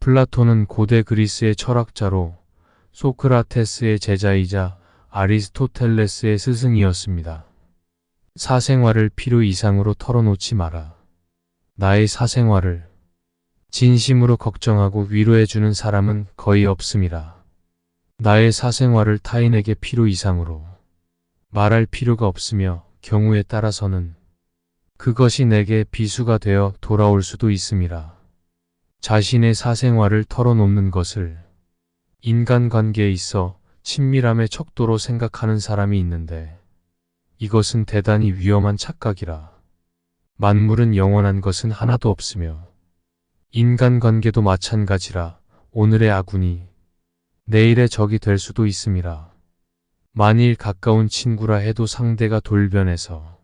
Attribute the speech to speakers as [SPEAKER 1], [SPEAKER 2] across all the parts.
[SPEAKER 1] 플라톤은 고대 그리스의 철학자로 소크라테스의 제자이자 아리스토텔레스의 스승이었습니다. 사생활을 필요 이상으로 털어놓지 마라. 나의 사생활을 진심으로 걱정하고 위로해주는 사람은 거의 없음이라. 나의 사생활을 타인에게 필요 이상으로 말할 필요가 없으며 경우에 따라서는 그것이 내게 비수가 되어 돌아올 수도 있음이라. 자신의 사생활을 털어놓는 것을 인간관계에 있어 친밀함의 척도로 생각하는 사람이 있는데 이것은 대단히 위험한 착각이라. 만물은 영원한 것은 하나도 없으며 인간관계도 마찬가지라. 오늘의 아군이 내일의 적이 될 수도 있음이라. 만일 가까운 친구라 해도 상대가 돌변해서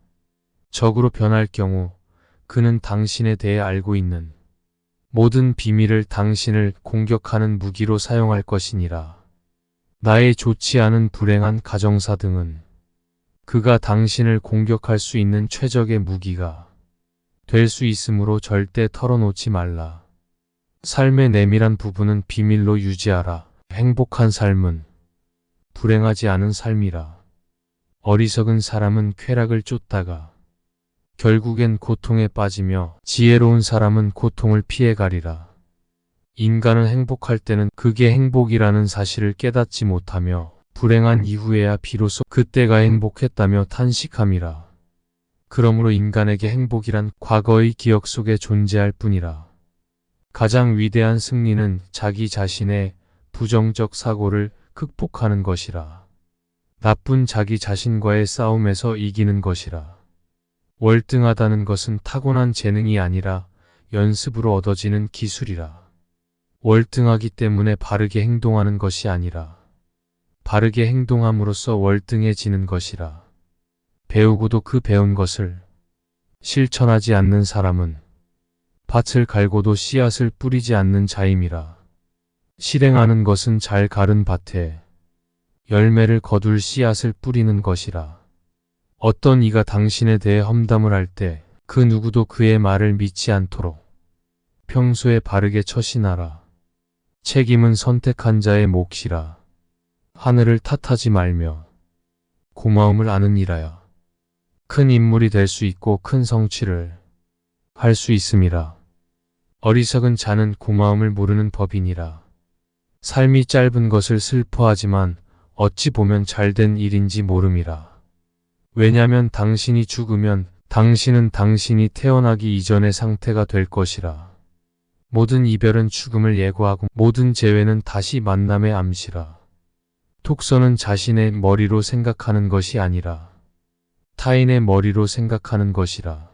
[SPEAKER 1] 적으로 변할 경우 그는 당신에 대해 알고 있는 모든 비밀을 당신을 공격하는 무기로 사용할 것이니라. 나의 좋지 않은 불행한 가정사 등은 그가 당신을 공격할 수 있는 최적의 무기가 될 수 있으므로 절대 털어놓지 말라. 삶의 내밀한 부분은 비밀로 유지하라. 행복한 삶은 불행하지 않은 삶이라. 어리석은 사람은 쾌락을 쫓다가 결국엔 고통에 빠지며 지혜로운 사람은 고통을 피해가리라. 인간은 행복할 때는 그게 행복이라는 사실을 깨닫지 못하며 불행한 이후에야 비로소 그때가 행복했다며 탄식함이라. 그러므로 인간에게 행복이란 과거의 기억 속에 존재할 뿐이라. 가장 위대한 승리는 자기 자신의 부정적 사고를 극복하는 것이라. 나쁜 자기 자신과의 싸움에서 이기는 것이라. 월등하다는 것은 타고난 재능이 아니라 연습으로 얻어지는 기술이라. 월등하기 때문에 바르게 행동하는 것이 아니라 바르게 행동함으로써 월등해지는 것이라. 배우고도 그 배운 것을 실천하지 않는 사람은 밭을 갈고도 씨앗을 뿌리지 않는 자임이라. 실행하는 것은 잘 가른 밭에 열매를 거둘 씨앗을 뿌리는 것이라. 어떤 이가 당신에 대해 험담을 할 때 그 누구도 그의 말을 믿지 않도록 평소에 바르게 처신하라. 책임은 선택한 자의 몫이라. 하늘을 탓하지 말며 고마움을 아는 이라야. 큰 인물이 될 수 있고 큰 성취를 할 수 있음이라. 어리석은 자는 고마움을 모르는 법이니라. 삶이 짧은 것을 슬퍼하지만 어찌 보면 잘된 일인지 모름이라. 왜냐면 당신이 죽으면 당신은 당신이 태어나기 이전의 상태가 될 것이라. 모든 이별은 죽음을 예고하고 모든 재회는 다시 만남의 암시라. 독서는 자신의 머리로 생각하는 것이 아니라 타인의 머리로 생각하는 것이라.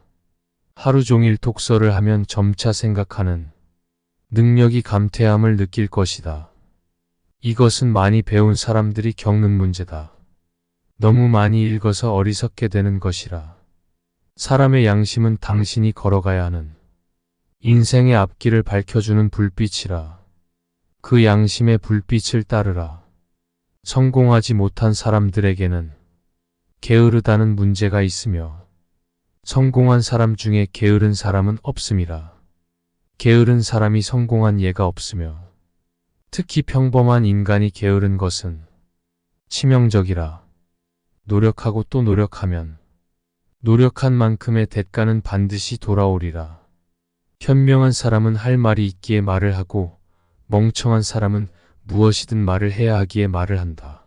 [SPEAKER 1] 하루 종일 독서를 하면 점차 생각하는 능력이 감퇴함을 느낄 것이다. 이것은 많이 배운 사람들이 겪는 문제다. 너무 많이 읽어서 어리석게 되는 것이라. 사람의 양심은 당신이 걸어가야 하는 인생의 앞길을 밝혀주는 불빛이라. 그 양심의 불빛을 따르라. 성공하지 못한 사람들에게는 게으르다는 문제가 있으며 성공한 사람 중에 게으른 사람은 없음이라. 게으른 사람이 성공한 예가 없으며 특히 평범한 인간이 게으른 것은 치명적이라. 노력하고 또 노력하면 노력한 만큼의 대가는 반드시 돌아오리라. 현명한 사람은 할 말이 있기에 말을 하고 멍청한 사람은 무엇이든 말을 해야 하기에 말을 한다.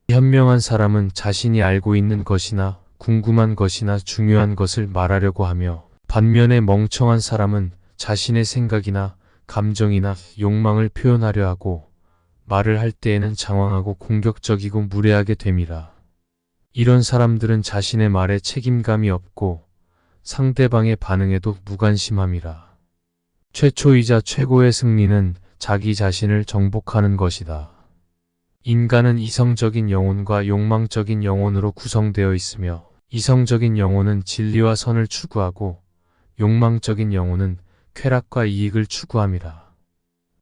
[SPEAKER 1] 현명한 사람은 자신이 알고 있는 것이나 궁금한 것이나 중요한 것을 말하려고 하며 반면에 멍청한 사람은 자신의 생각이나 감정이나 욕망을 표현하려 하고 말을 할 때에는 장황하고 공격적이고 무례하게 됨이라. 이런 사람들은 자신의 말에 책임감이 없고 상대방의 반응에도 무관심함이라. 최초이자 최고의 승리는 자기 자신을 정복하는 것이다. 인간은 이성적인 영혼과 욕망적인 영혼으로 구성되어 있으며 이성적인 영혼은 진리와 선을 추구하고 욕망적인 영혼은 쾌락과 이익을 추구함이라.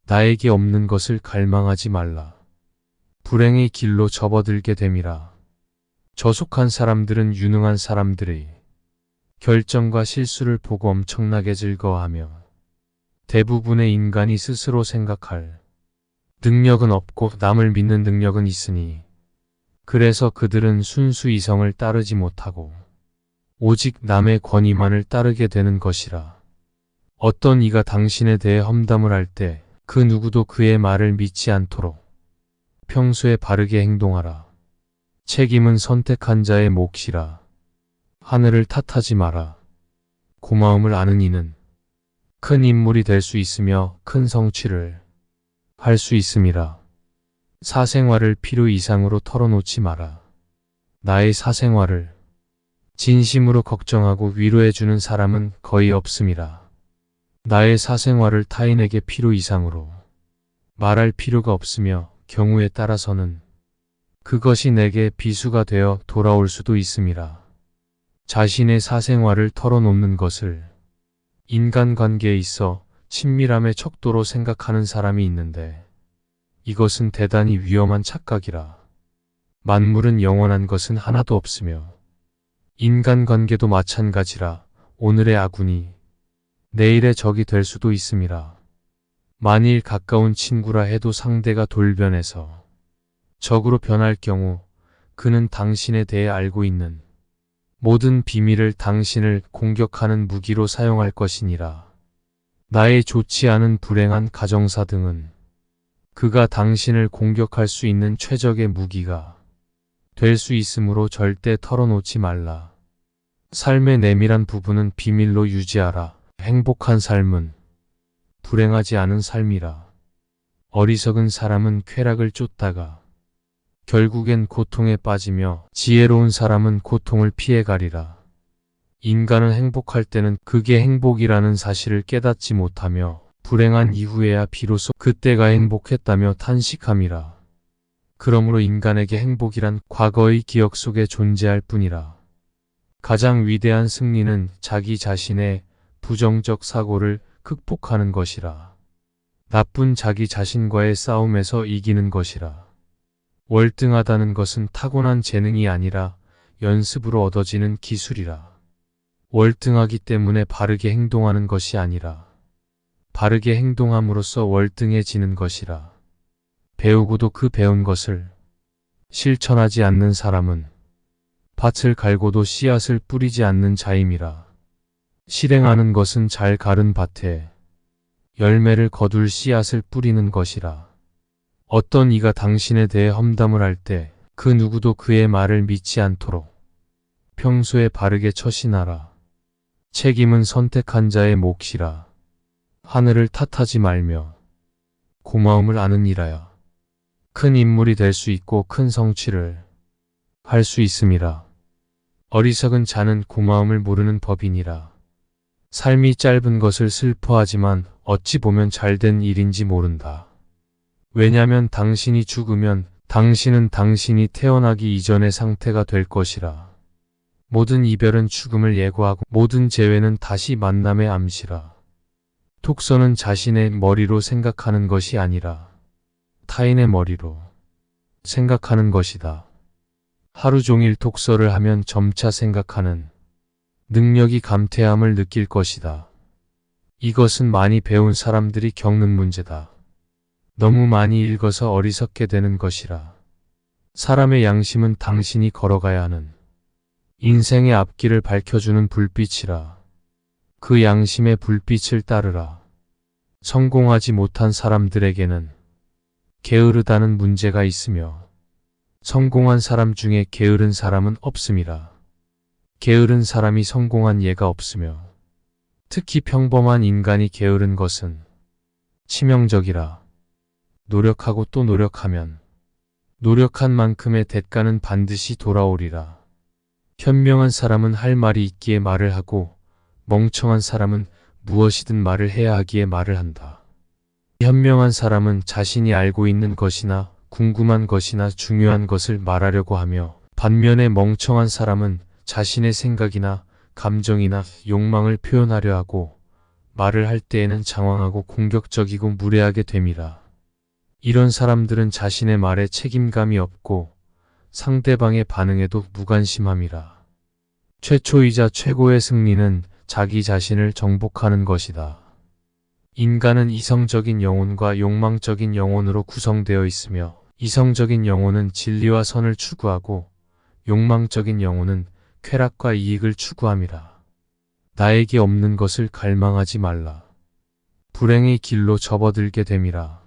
[SPEAKER 1] 나에게 없는 것을 갈망하지 말라. 불행의 길로 접어들게 됨이라. 저속한 사람들은 유능한 사람들의 결정과 실수를 보고 엄청나게 즐거워하며 대부분의 인간이 스스로 생각할 능력은 없고 남을 믿는 능력은 있으니 그래서 그들은 순수 이성을 따르지 못하고 오직 남의 권위만을 따르게 되는 것이라. 어떤 이가 당신에 대해 험담을 할 때 그 누구도 그의 말을 믿지 않도록 평소에 바르게 행동하라. 책임은 선택한 자의 몫이라. 하늘을 탓하지 마라. 고마움을 아는 이는 큰 인물이 될 수 있으며 큰 성취를 할 수 있음이라. 사생활을 필요 이상으로 털어놓지 마라. 나의 사생활을 진심으로 걱정하고 위로해주는 사람은 거의 없음이라. 나의 사생활을 타인에게 필요 이상으로 말할 필요가 없으며 경우에 따라서는 그것이 내게 비수가 되어 돌아올 수도 있음이라. 자신의 사생활을 털어놓는 것을 인간관계에 있어 친밀함의 척도로 생각하는 사람이 있는데 이것은 대단히 위험한 착각이라. 만물은 영원한 것은 하나도 없으며 인간관계도 마찬가지라. 오늘의 아군이 내일의 적이 될 수도 있음이라. 만일 가까운 친구라 해도 상대가 돌변해서 적으로 변할 경우 그는 당신에 대해 알고 있는 모든 비밀을 당신을 공격하는 무기로 사용할 것이니라. 나의 좋지 않은 불행한 가정사 등은 그가 당신을 공격할 수 있는 최적의 무기가 될 수 있으므로 절대 털어놓지 말라. 삶의 내밀한 부분은 비밀로 유지하라. 행복한 삶은 불행하지 않은 삶이라. 어리석은 사람은 쾌락을 쫓다가 결국엔 고통에 빠지며 지혜로운 사람은 고통을 피해가리라. 인간은 행복할 때는 그게 행복이라는 사실을 깨닫지 못하며 불행한 이후에야 비로소 그때가 행복했다며 탄식함이라. 그러므로 인간에게 행복이란 과거의 기억 속에 존재할 뿐이라. 가장 위대한 승리는 자기 자신의 부정적 사고를 극복하는 것이라. 나쁜 자기 자신과의 싸움에서 이기는 것이라. 월등하다는 것은 타고난 재능이 아니라 연습으로 얻어지는 기술이라. 월등하기 때문에 바르게 행동하는 것이 아니라 바르게 행동함으로써 월등해지는 것이라. 배우고도 그 배운 것을 실천하지 않는 사람은 밭을 갈고도 씨앗을 뿌리지 않는 자임이라. 실행하는 것은 잘 가른 밭에 열매를 거둘 씨앗을 뿌리는 것이라. 어떤 이가 당신에 대해 험담을 할 때 그 누구도 그의 말을 믿지 않도록 평소에 바르게 처신하라. 책임은 선택한 자의 몫이라. 하늘을 탓하지 말며 고마움을 아는 이라야. 큰 인물이 될 수 있고 큰 성취를 할 수 있음이라. 어리석은 자는 고마움을 모르는 법이니라. 삶이 짧은 것을 슬퍼하지만 어찌 보면 잘된 일인지 모른다. 왜냐면 당신이 죽으면 당신은 당신이 태어나기 이전의 상태가 될 것이라. 모든 이별은 죽음을 예고하고 모든 재회는 다시 만남의 암시라. 독서는 자신의 머리로 생각하는 것이 아니라 타인의 머리로 생각하는 것이다. 하루 종일 독서를 하면 점차 생각하는 능력이 감퇴함을 느낄 것이다. 이것은 많이 배운 사람들이 겪는 문제다. 너무 많이 읽어서 어리석게 되는 것이라. 사람의 양심은 당신이 걸어가야 하는 인생의 앞길을 밝혀주는 불빛이라. 그 양심의 불빛을 따르라. 성공하지 못한 사람들에게는 게으르다는 문제가 있으며 성공한 사람 중에 게으른 사람은 없음이라. 게으른 사람이 성공한 예가 없으며 특히 평범한 인간이 게으른 것은 치명적이라. 노력하고 또 노력하면 노력한 만큼의 대가는 반드시 돌아오리라. 현명한 사람은 할 말이 있기에 말을 하고 멍청한 사람은 무엇이든 말을 해야 하기에 말을 한다. 현명한 사람은 자신이 알고 있는 것이나 궁금한 것이나 중요한 것을 말하려고 하며 반면에 멍청한 사람은 자신의 생각이나 감정이나 욕망을 표현하려 하고 말을 할 때에는 장황하고 공격적이고 무례하게 됨이라. 이런 사람들은 자신의 말에 책임감이 없고 상대방의 반응에도 무관심함이라. 최초이자 최고의 승리는 자기 자신을 정복하는 것이다. 인간은 이성적인 영혼과 욕망적인 영혼으로 구성되어 있으며 이성적인 영혼은 진리와 선을 추구하고 욕망적인 영혼은 쾌락과 이익을 추구함이라. 나에게 없는 것을 갈망하지 말라. 불행의 길로 접어들게 됨이라.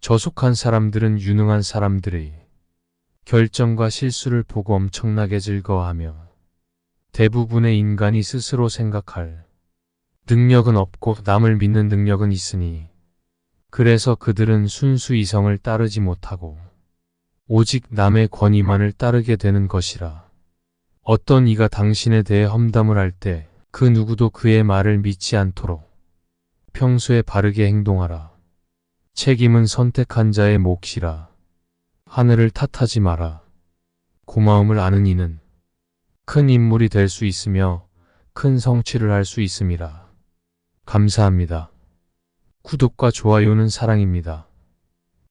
[SPEAKER 1] 저속한 사람들은 유능한 사람들의 결정과 실수를 보고 엄청나게 즐거워하며 대부분의 인간이 스스로 생각할 능력은 없고 남을 믿는 능력은 있으니 그래서 그들은 순수 이성을 따르지 못하고 오직 남의 권위만을 따르게 되는 것이라. 어떤 이가 당신에 대해 험담을 할 때 그 누구도 그의 말을 믿지 않도록 평소에 바르게 행동하라. 책임은 선택한 자의 몫이라. 하늘을 탓하지 마라. 고마움을 아는 이는 큰 인물이 될 수 있으며 큰 성취를 할 수 있음이라. 감사합니다. 구독과 좋아요는 사랑입니다.